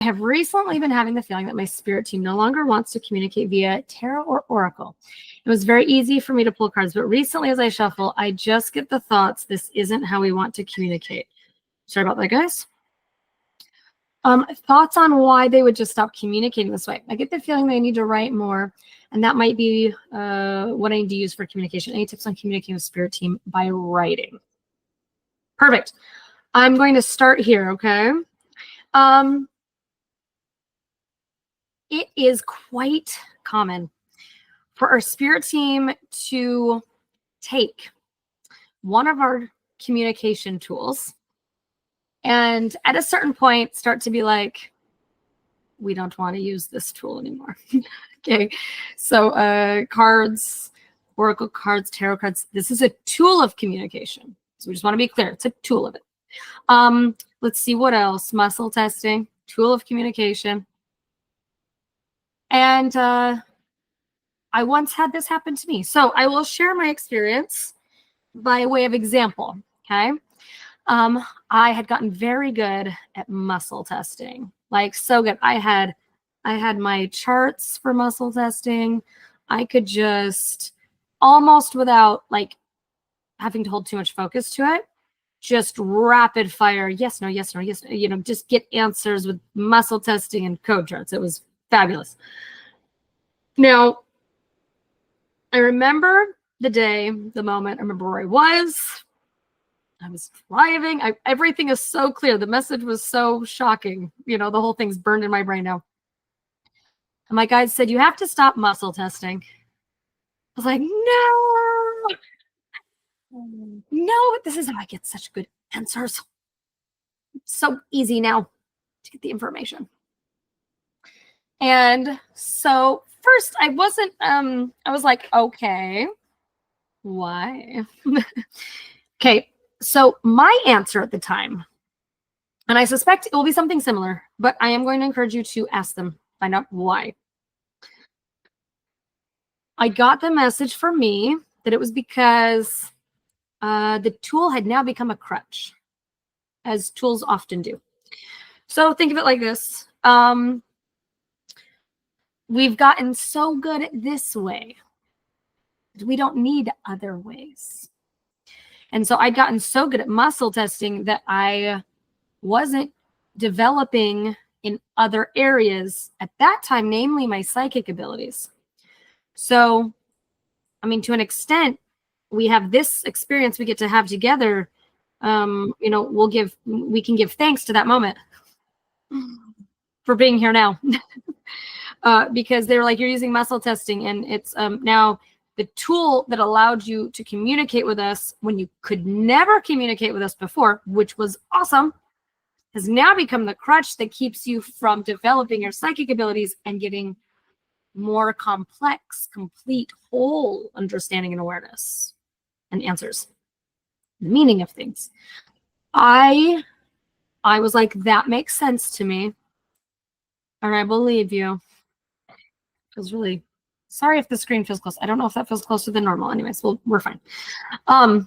have recently been having the feeling that my spirit team no longer wants to communicate via tarot or oracle. It was very easy for me to pull cards, but recently as I shuffle, I just get the thoughts this isn't how we want to communicate. Sorry about that, guys. Thoughts on why they would just stop communicating this way. I get the feeling they need to write more, and that might be what I need to use for communication. Any tips on communicating with spirit team by writing? Perfect. I'm going to start here, okay? It is quite common for our spirit team to take one of our communication tools and at a certain point start to be like, we don't want to use this tool anymore. Okay, so cards, oracle cards, tarot cards, this is a tool of communication. So we just want to be clear, it's a tool of it. Let's see what else. Muscle testing, tool of communication. And I once had this happen to me. So I will share my experience by way of example, okay? I had gotten very good at muscle testing, like so good. I had my charts for muscle testing. I could just almost without like having to hold too much focus to it, just rapid fire, yes, no, yes, no, yes, no, just get answers with muscle testing and code charts. It was fabulous. Now, I remember the day, the moment. I remember where I was driving. Everything is so clear. The message was so shocking. The whole thing's burned in my brain now. And my guide said, you have to stop muscle testing. I was like, no, this is how I get such good answers. It's so easy now to get the information. And so first I wasn't, I was like, okay, why? Okay. So my answer at the time, and I suspect it will be something similar, but I am going to encourage you to ask them, find out why. I got the message for me that it was because the tool had now become a crutch, as tools often do. So think of it like this. We've gotten so good at this way that we don't need other ways. And so I'd gotten so good at muscle testing that I wasn't developing in other areas at that time, namely my psychic abilities. So, I mean, to an extent, we have this experience we get to have together. We can give thanks to that moment for being here now. Because they were like, you're using muscle testing, and it's now the tool that allowed you to communicate with us when you could never communicate with us before, which was awesome, has now become the crutch that keeps you from developing your psychic abilities and getting more complex, complete, whole understanding and awareness and answers, the meaning of things. I was like, that makes sense to me, and I believe you. Feels really sorry if the screen feels close. I don't know if that feels closer than normal. Anyways, we're fine. I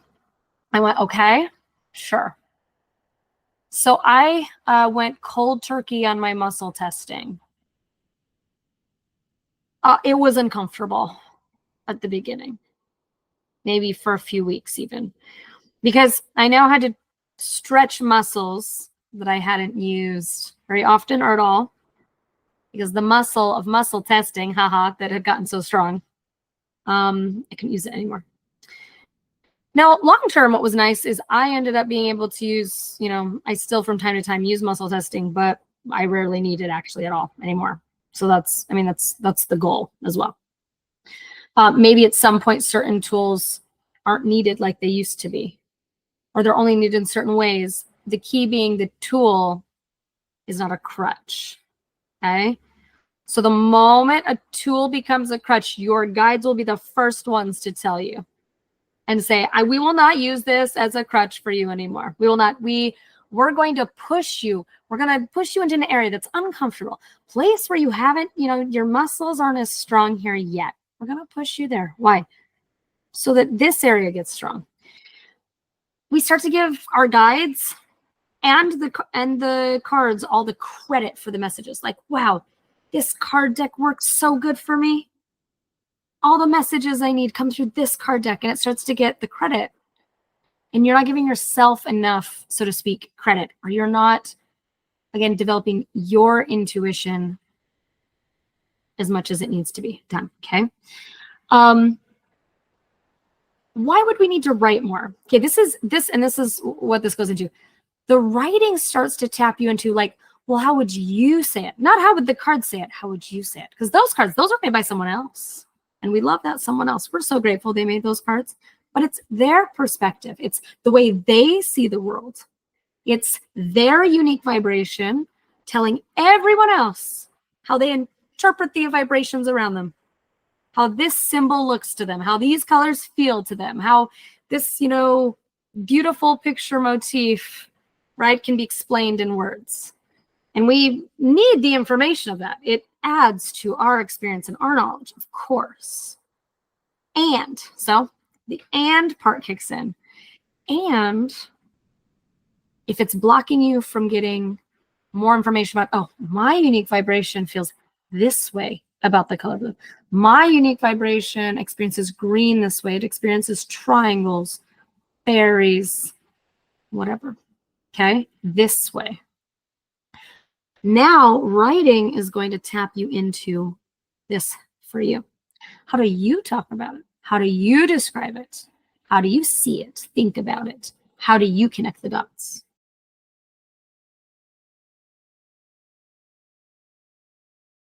went, okay, sure. So I went cold turkey on my muscle testing. It was uncomfortable at the beginning, maybe for a few weeks even, because I now had to stretch muscles that I hadn't used very often or at all, because the muscle of muscle testing, that had gotten so strong, I couldn't use it anymore. Now, long-term, what was nice is I ended up being able to use, I still from time to time use muscle testing, but I rarely need it actually at all anymore. So that's the goal as well. Maybe at some point, certain tools aren't needed like they used to be, or they're only needed in certain ways. The key being the tool is not a crutch, okay? So the moment a tool becomes a crutch, your guides will be the first ones to tell you and say, we will not use this as a crutch for you anymore. We will not. We're going to push you. We're going to push you into an area that's uncomfortable, place where you haven't, your muscles aren't as strong here yet. We're going to push you there. Why? So that this area gets strong. We start to give our guides and the cards all the credit for the messages. Like, wow, this card deck works so good for me. All the messages I need come through this card deck, and it starts to get the credit. And you're not giving yourself enough, so to speak, credit, or you're not, again, developing your intuition as much as it needs to be done, okay? Why would we need to write more? Okay, this is what this goes into. The writing starts to tap you into, like, well, how would you say it? Not how would the cards say it, how would you say it? Because those cards, those are made by someone else. And we love that someone else. We're so grateful they made those cards. But it's their perspective. It's the way they see the world. It's their unique vibration telling everyone else how they interpret the vibrations around them, how this symbol looks to them, how these colors feel to them, how this, you know, beautiful picture motif, right, can be explained in words. And we need the information of that. It adds to our experience and our knowledge, of course. And so the and part kicks in. And if it's blocking you from getting more information about, oh, my unique vibration feels this way about the color blue. My unique vibration experiences green this way. It experiences triangles, fairies, whatever. Okay, this way. Now, writing is going to tap you into this for you. How do you talk about it? How do you describe it? How do you see it? Think about it. How do you connect the dots?